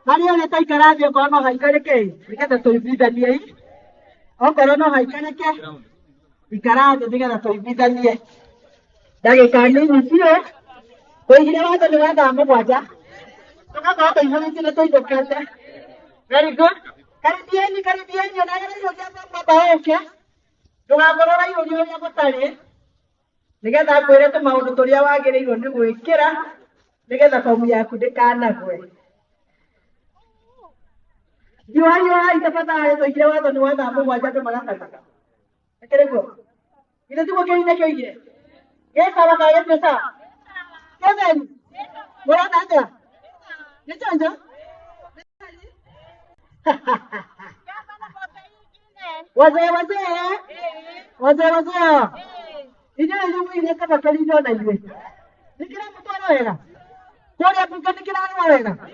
Mario le está icarando con los haikare que, fíjate, estoy vida ni ahí. Oh, pero no haikare que, icarando, fíjate, estoy vida ni ahí. Dale, carne, ni si es. Pues si le vas a llevar a mamá allá. Toca con otro, yo no sé, le estoy tocando. Very good. Caribbean, yo no sé, yo ya no papá es que. Yo hago lo que yo ya contaré. Fíjate, afuera te mando autoridad va a querer ir donde voy quiera. Fíjate, como ya cuide cana, güey. Yo ay, te pasa eso, y lleva donde voy a dar, me voy a llamar a la casa. ¿Qué quieres go? Y le digo que viene que oye. ¿Qué estaba acá? ¿Qué está? ¿Qué ven? Voy a dar. ¿Qué chanja? Wazee. Ina elimu ile kama kalino na iwe. Nikira mtu anaona. Kwa hapo nikira anaona. Kwa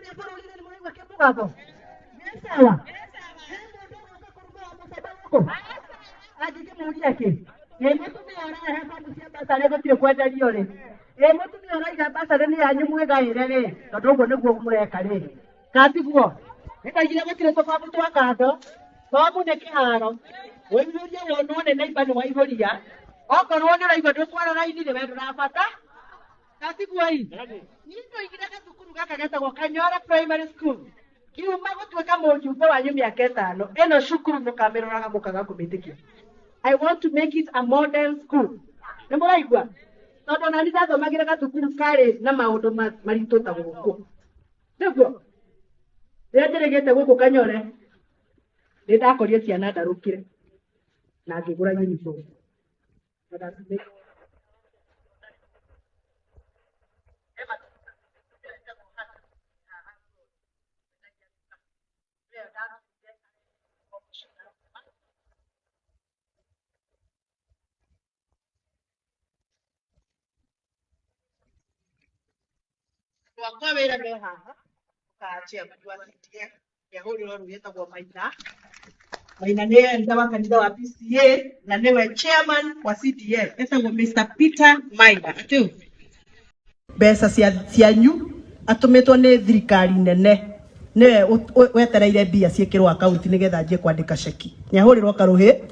hapo ile ni mwenye kwa hapo. Sawa. Aje mmoja yake. Mtu niona hapa msiamba sare ko tire kwenda liore. Mtu niona hapa sare ni anyu mwega irere. Todogo niguo mureka ri. Katiguo. Eka ile ko tire sofa mtu akado. Sababu ne kiharo. Wewe wonone na ibani wa ihoria. Okorwo nĩ ũraigua ndũkwara raini nĩ wendo na bata katiguo hii nĩndo igiraga thukuru gaka getagwo Kanyora Primary School kiuma gũtuĩka mũjumbe wanyu mĩaka 5 ĩno cukuru mũkamĩroraga mũkaga kũmĩtĩkia. I want to make it a modern school. Nĩ mũraigua tondũ nani ndathomagĩra gathukuru karĩ na maũndũ maritũ ta gũkũ nĩguo rĩrĩa ndĩrĩgĩte gũkũ Kanyore nĩ ndakorire ciana ndarũkire na ngĩgũra uniform. Wakwa wĩra me haha ũkanjia wa CDF ya hũrĩrwo rũĩ etagwo Maina nĩ enda wa kanitha wa PCA na nĩwe chairman wa CDF etagwo Mr. Peter Maina. Atu mbeca cianyu atũmĩtwo nĩ thirikari nene nĩwe wetereire mbia ciĩkĩrwo akaunti nĩgetha anjie kwandĩka ceki. Nĩahũrĩrwo karũhĩ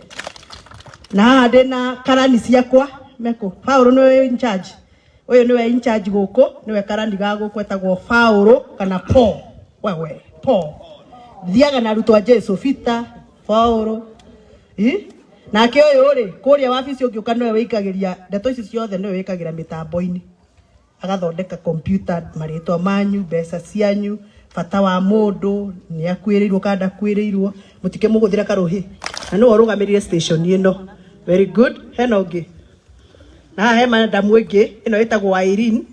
na haha ndĩna karani ciakwa meko Paul nĩwe in charge. Ũyũ nĩwe in charge gũkũ nĩwe karani ga gũkũ etagwo Paul kana Paul. Wewe Paul thiaga na arutwo a Jesu Peter Paul nake ũyũ rĩ kũrĩa wabici ũngĩũka nĩwe wĩikagĩria ndeto ici ciothe nĩwe wĩkagĩra mĩtambo-inĩ agathondeka computer marĩtwa manyu mbeca cianyu bata wa mũndũ nĩ akwĩrĩirwo kada kwĩrĩirwo mũtike mũgũthĩra karũhĩ na nĩwe ũrũgamĩrĩire station ĩno. Very good. Hena ũngĩ na he madamu ĩngĩ ĩno ĩtagwo Irene.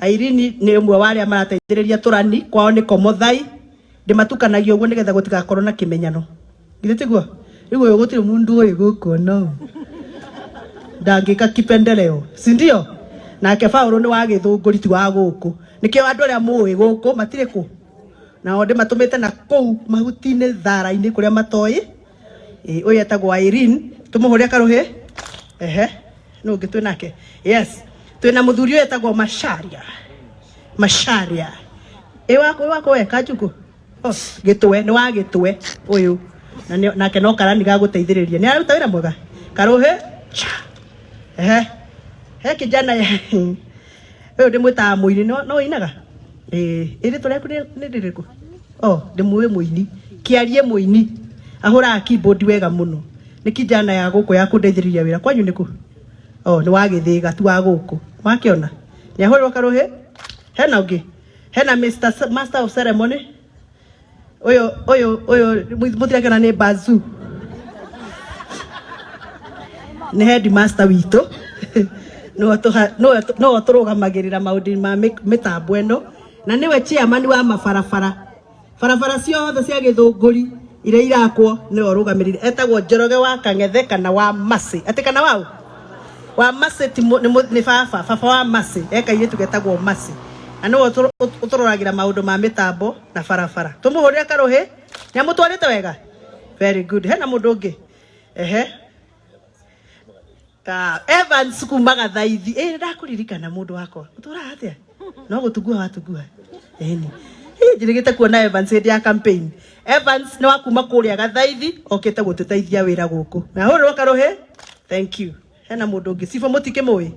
Irene nĩ ũmwe wa arĩa marateithĩrĩria tũrani kwao nĩ Komothai ndĩmatukanagia ũguo nĩgetha gũtigakorwo na kĩmenyano. Githĩtiguo rĩu ũyũ gũtirĩ mũndũ ũyũ gũkũ no ndangĩka kipendeleo si ndio. Nake Paul nĩ wa gĩthũngũri ti wa gũkũ nĩkĩo andũ arĩa mũĩ gũkũ matirĩ kũ nao ndĩmatũmĩte na kũu mahuti-inĩ thara-inĩ kũrĩa matoĩ. Ũyũ etagwo Irene tũmũhũrĩre karũhĩ. Nũ ũngĩ twĩ nake. Yes twĩna mũthuri ũyũ etagwo Macharia wako we Kanjuku gĩtwe nĩ wa gĩtwe ũyũ nake no karani ga gũteithĩrĩria nĩ aruta wĩra mwega karũhĩ. He kijana ũyũ ndĩmwĩtaga mũini no inaga ĩrĩtwa rĩaku nĩ rĩrĩkũ? ndimuwe muini kiarie muini ahura keyboard wega muno ni kijana ya guku ya kundeithiriria wira kwanyu niku ni wagithiga tu wa guku wakiona ni ahurwo karuhe hena ungi hena Mr. Master of Ceremony oyo mutirakena ni Bazu ni headmaster wito no turugamagirira maudi ma mitambo eno na niwe chairman wa mabarabara ciothe cia Githunguri ire irakwo ni orugamirire etagwo Njoroge wa Kang'ethe kana wa Masi ati kana wa Masi ni baba wa Masi ekaire tugetagwo Masi na no uturoragira maundu ma mitambo na barabara tumuhurire karuhi ni amutwarite wega very good hena mundu ungi Evans kumaga thaithi ndakuririkana mundu wakwa utura atia no gutugua watugua ni njirigite kuona Evans ya campaign Evans ni wakuma kuria gathaithi okete gututeithia wira guku na hurwo karuhe thank you hena mundu ungi sifo mutike mui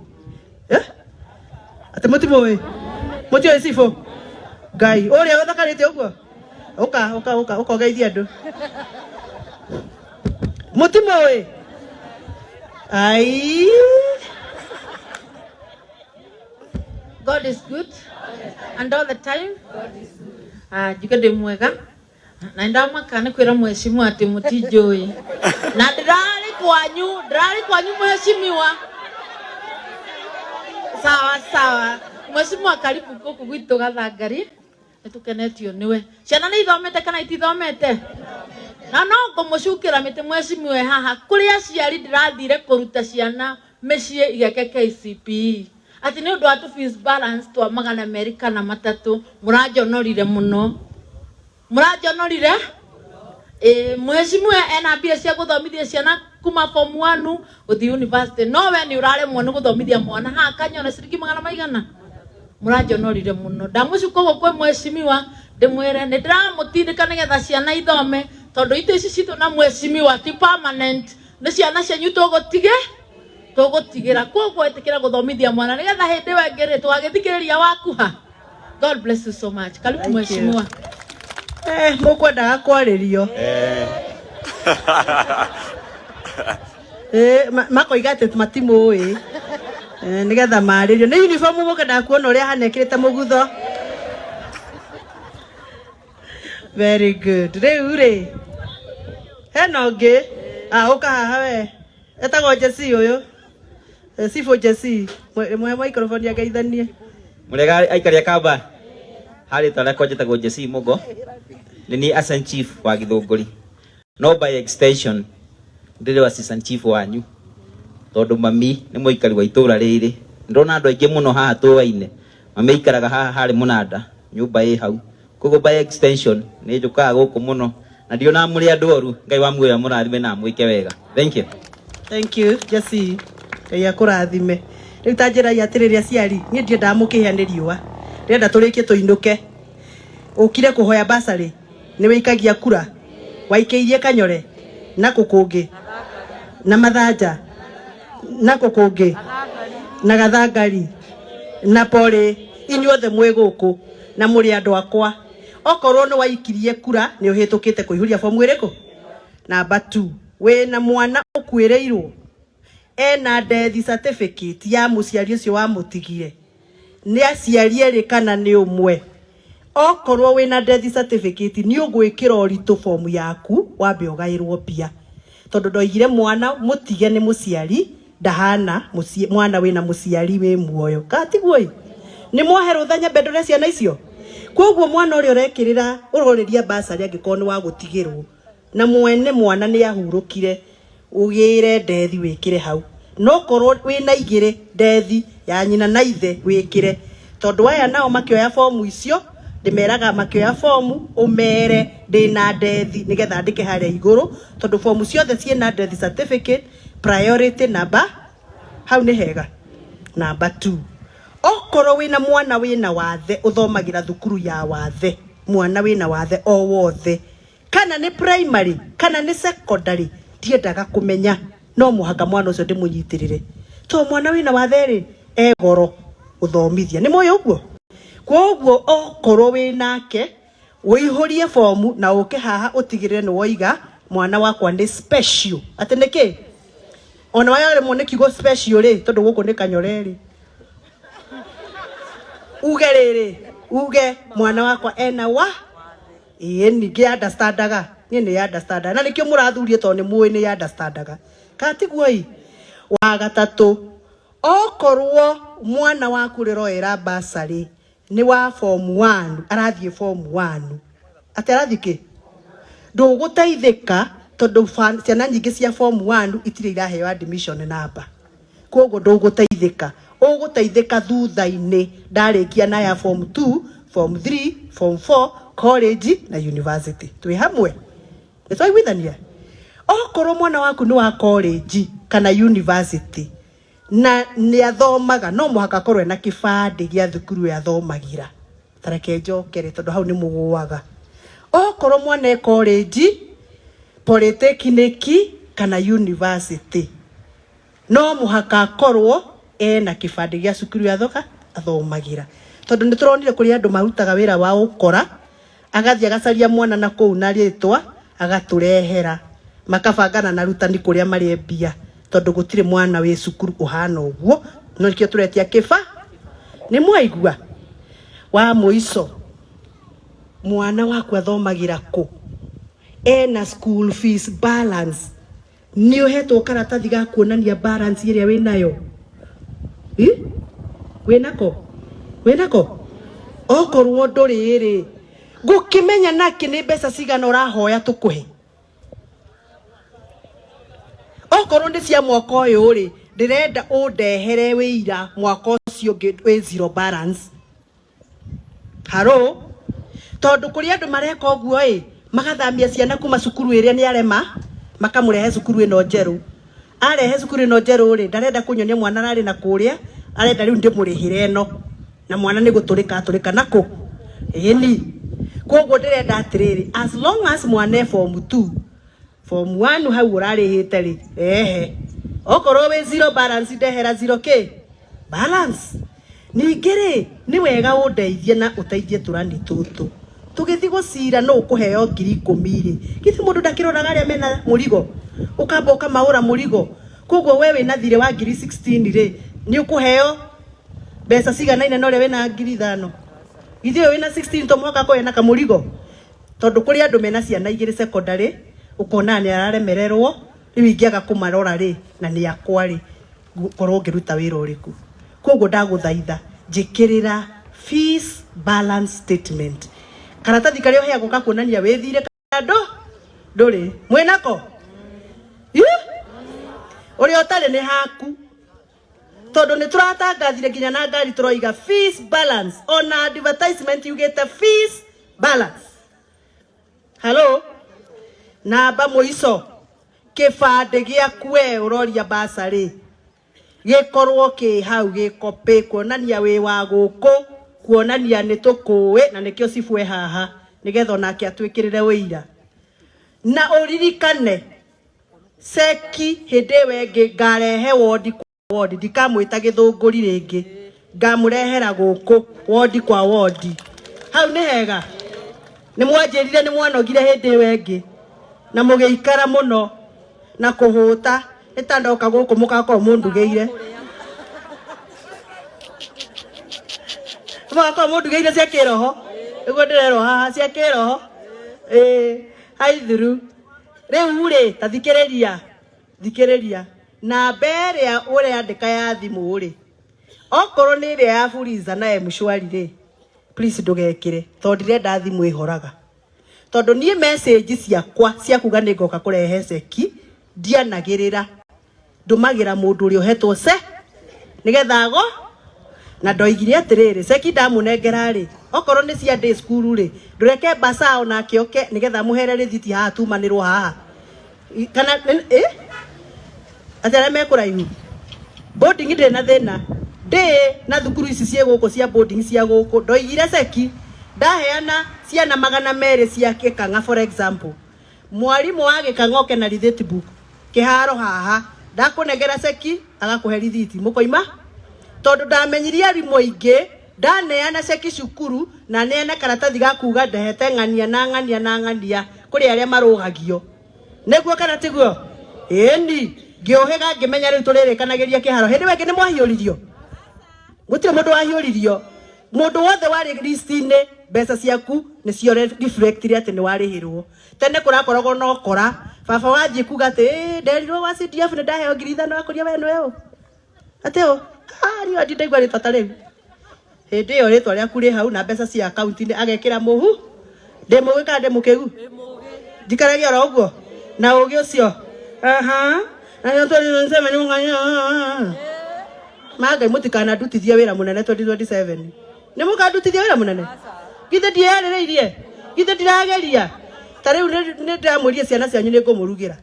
ate mutimo mutio sifo gai uria uthakarite uguo uka geithia andu mutimo Ai. God is good and all the time. Jikade mwega. Na ndama kana kwira mheshimiwa ati mutijoi. Na ndirari kwanyu mheshimiwa. Sawa. Mheshimiwa karibu guku gwitu Gathangari. Nitukenetio niwe. Ciana ni ithomete kana itithomete? Na no ngumucukira mite mheshimiwa haha kuri aciari ndirathire kuruta ciana mecie igeke KCPE ati ni undu wa tu fees balance twa magana Amerika na matatu murajonorire muno mheshimiwa ena mbia cia guthomithia ciana kuma form 1 uthi university no we ni uraremwo ni guthomithia mwana ha kanyona ciringi magana maigana murajonorire muno ndamucuka gwe mheshimiwa ndimwire ni ndiramutindika nigetha ciana ithome tondu ito ici citu na mheshimiwa ti permanent ni ciana cianyu tugutigira koguo etikira guthomithia mwana nigetha hindi wengiri twagithikiriria wakuha. God bless you so much. Karibu mheshimiwa. Mukwendaga kwaririo makoiga ati matimui nigetha maririo ni uniform mukendaga kuona uria hanekirite mugutho. Very good. Riu hena ungi uka haha we etagwo Jesse uyu Sifo Jesse mwe microphone ya geithanie murega aikaria kamba hari tara ko jetagwo Jesse Mugo ni assistant chief wa Githunguri no by extension ndire assistant chief wanyu tondu mami ni muikari wa itura riri ndona andu aingi muno haha tuwaine mami ikaraga haha hari munanda nyumba hau kogo by extension ni njukaga guku muno na ndiona muri andu oru ngai wa muoya murathime na mwike wega. Thank you Jesse ya kurathime riu tanjira ya atiriria ciari ni ndie ndamukihia riua ndenda turikie tuinuke ukire kuhoya basari ni wikagia kura waikeirie Kanyore na kukungi na Mathanja na kukungi na Gathangari na Pori inyuothe mwe guku na muri andu akwa okorwo ni waikirie kura ni uhitukite kuihuria fomu iriku. Number 2 wena mwana ukwireirwo ena death certificate ya muciari ucio wa mutigire ni aciari eri kana ni umwe okorwo wena death certificate ni ugwikira uritu fomu yaku wambe ugairwo pia tondu ndoigire mwana mutige ni muciari ndahana mwana wina muciari wi muoyo katiguo ni mwaheru thanya bedore ciana icio koguo mwana uri urekirira uroriria basari angiko ni wa gutigirwo na mwene mwana ni ahurukire ugire death wikire hau no korwo wina igire death ya nyina na ithe wikire tondu aya nao makioya fomu icio ndimeraga makioya fomu umere ndina death nigetha ndike haria iguru tondu fomu ciothe ciena death certificate priority number hau ni hega. Number 2 okorwo wina mwana wina wathe uthomagira thukuru ya wathe mwana wina wathe o wothe kana ni primary kana ni secondary ndiendaga kumenya no muhaka mwana ucio ndimunyitirire to mwana wina wathe ri egoro uthomithia ni moyo uguo koguo okorwo winake Uihurie form na uke haha utigirire ni woiga mwana wakwa ni special. Ateneke. Ona waya mone kigo special ri tondu guku ni kanyoreri. Uge mwana wakwa ena wa ni ge understandaga ni understanda na nikio murathurie to ni muwi ni understandaga katiguoi. Wa gatatu okorwo mwana waku riroera basari ni wa form 1 arathie form 1 aterathike nduguteithika tondu ciana nyingi cia form 1 itire iraheo admission number koguo nduguteithika uguteithika thutha-ini ndarikia na ya form 2 form 3 form 4 college na university twi hamwe nitwaiguithania. Okorwo mwana waku ni wa college kana university na ni athomaga no muhaka korwe na kibande gia thukuru ya thomagira tareke njokere tondu hau ni muguaga. Okorwo mwana e college polytechnic kana university no muhaka korwo ena kibande gia cukuru ya athomagira tondu ni turonire kuri andu marutaga wira wa ukora agathia agacaria mwana na kou na ritwa agaturehera makabangana na rutani kuria mari mbia tondu gutire mwana we cukuru uhana uguo no nikio turetia kiba ni mwaigua. Wa muico mwana waku athomagira ku ena school fees balance ni uhetwo karatathi ga kuonania balance iria winayo winako okorwo nduriri gukimenya naki ni mbeca cigana urahoya tukuhe. Okorwo ndi cia mwaka uyu ri ndirenda undehere wira mwaka ucio we zero balance haro tondu kuri andu mareka uguo magathamia ciana kuma cukuru iria ni arema makamurehe cukuru ino njeru arehe cukuru ino njeru ri ndarenda kunyonia mwana rari na kuria arenda riu ndimurihire no na mwana ni guturika nako ni koguo ndirenda atiriri as long as mwana form 2 form 1 hau urarihite ri okorwo we zero balance ndehera 0k balance ningiri ni wega undeithie na uteithie turani tutu tugithi gucira no ukuheo 10,000 ri githi mundu ndakiroraga aria mena murigo ukamba ukamaura murigo koguo we wina thire wa 16 ri ni ukuheo mbeca cigana ina no ria wina 5,000 githi we wina 16 to mwaka ko ena kamurigo tondu kuri andu mena ciana igiri secondary ukona ni araremererwo riu ingiaga kumarora ri na ni akwa ri korwo ngiruta wira uriku koguo ndaguthaitha njikirira fees balance statement karatathi karia uheagwo gakuonania withire kando nduri mwinako uri otari ni haku tondu ni turatangathire nginya na ngari turoiga fees balance on advertisement yugite fees balance. Hello namba muico kibande giaku we uroria basari gikorwo ki hau gikope kuonania wi wa guku kuonania ni tukuwe na nikio cibwe haha nigetha nake atwikirire wira na uririkane seki hinde wengi ngarehe wodi kwa wodi ndikamwita githunguri ringi ngamurehera guku wodi kwa wodi hau ni hega ni mwanjirire ni mwanogire hinde wengi na mugeikara muno na kuhuta itandoka guku mukako mundugeire mukako mundugeire cia kiroho iguo ndirero haha cia kiroho haithuru riu ri thikiriria na mbere ya uri andika ya thimu ri okorwo ni ria ya Fuliza na Mshwari ri please ndugekire tondu ndirenda thimu ihoraga tondu nie message ciakwa cia kuga ni ngoka kurehe ceki ndianagirira ndumagira mundu uri uhetwo se nigetha go na ndoigire atiriri ceki ndamunengera ri okorwo ni cia day school ri ndureke basao na kioke nigetha muhere rithiti haha tumanirwo haha kana atara mekuraihu boarding ndi na thina ndi na thukuru ici cie guku cia boarding cia guku ndoigire ceki ndaheana ciana 200 cia Gikanga for example mwarimu wa Gikanga oke na rithiti book kiharo haha ndakunegera ceki agakuhe rithiti mukoima tondu ndamenyirie arimu ingi ndaneana ceki cukuru na neana karatathi ga kuga ndehete ng'ania na ng'ania na ng'ania kuri aria marugagio neguo kana tiguo eni ngiohega ngimenya riu turirikanagiria kiharo hindi weke ni mwahiuririo gutire mundu wahiuririo mundu wothe wari list-ini mbeca ciaku ni cio reflectire ati ni warihirwo tene kurakoragwo no kora baba wanjie kuga ati nderirwo wa CDF ni ndaheo 5,000 akuria we nweyo ateo ari ati ndaigwa ritata riu hindi iyo ritwa riaku ri hau na mbeca cia account-ini agekira muhu ndimugi kana ndimukegu ndikaragia ora uguo na ugi ucio na yo tori nseme ni nganya magai mutikana ndutithia wira munene 2027 ni mukandutithia wira munene githe ndierereirie githe ndirageria tariu ni ndamurie ciana cianyu ni ngumurugira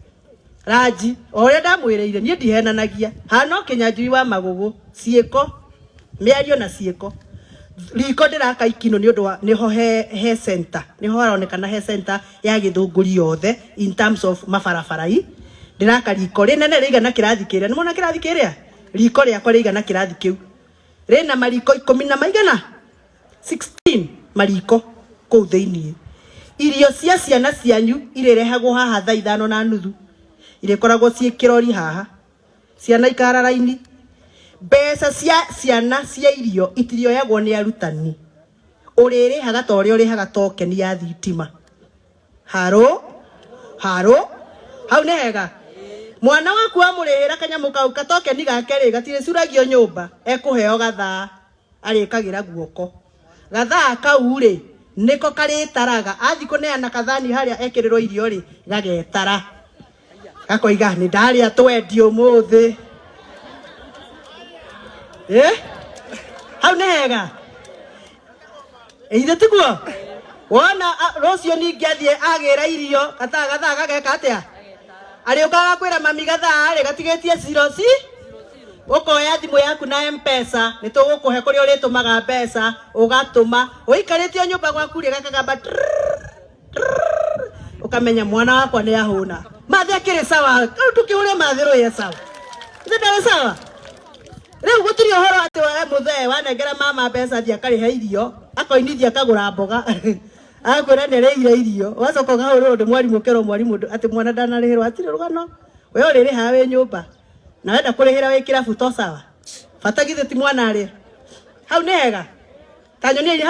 raji oria ndamwireire nie ndihenanagia hano kinyanjui wa magugu ciiko miario na ciiko riko ndiraka ikino ni undu wa niho he center niho haronekana he center ya githunguri yothe in terms of mabarabarai ndiraka riko rinene rigana kirathi kiria nimona kirathi kiria riko riakwa rigana kirathi kiu rina mariko 10 na maigana 16 mariko kuu thiini irio cia ciana cianyu irerehagwo haha thaa 5:30 irekoragwo cie kirori haha ciana ikara raini mbeca cia ciana cia irio itirioyagwo ni arutani uriri haga tori uri haga tokeni ya thitima haro hau ne hega mwana waku amurihira kanyamu kau katokeni gake ri gatire curagio nyumba ekuheo gathaa arikagira guoko gathaa kau ri niko karitaraga athi kuneana kathani haria ekirirwo irio ri gagetara gakoiga ni ndaria twendi umuthi hau ne hega ithe tiguo wona rocio ningi athie agira irio gathaa gageka atia ari ukaga kwira mami gathaa ri gatigetie ciroci ukoya thimu yaku na M-Pesa nitugukuhe kuri uritumaga mbeca ugatuma uikaritie nyumba gwaku ri gakagamba ukamenya mwana wakwa ni ahuna mathe akiri sawa tukiuria mathiro ye sawa ithe ndari sawa riu gutiri uhoro ati we muthe wanengera mama mbeca thia karihe irio akoinithia kagura mboga akwira nereire irio wacoka ugahurwo undu mwarimu kero mwarimu ati mwana ndanarihirwo atiri rugano we uriri hawe nyumba na wenda kurihira we kirabu to sawa bata githe ti mwana ari hau ne hega tanyo ni